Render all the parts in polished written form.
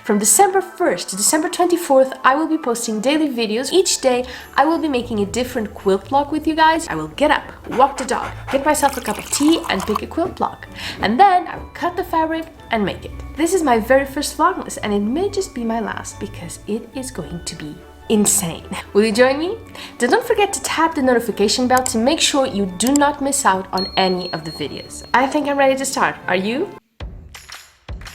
From December 1st to December 24th, I will be posting daily videos. Each day, I will be making a different quilt block with you guys. I will get up, walk the dog, get myself a cup of tea, and pick a quilt block. And then I will cut the fabric and make it. This is my very first Vlogmas, and it may just be my last because it is going to be insane. Will you join me? Then don't forget to tap the notification bell to make sure you do not miss out on any of the videos. I think I'm ready to start. Are you?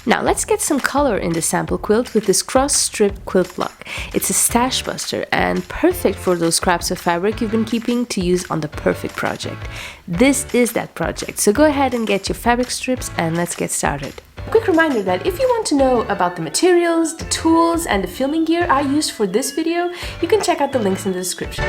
Now let's get some color in the sample quilt with this cross strip quilt block. It's a stash buster and perfect for those scraps of fabric you've been keeping to use on the perfect project. This is that project, so go ahead and get your fabric strips and let's get started. A quick reminder that if you want to know about the materials, the tools, and the filming gear I used for this video, you can check out the links in the description.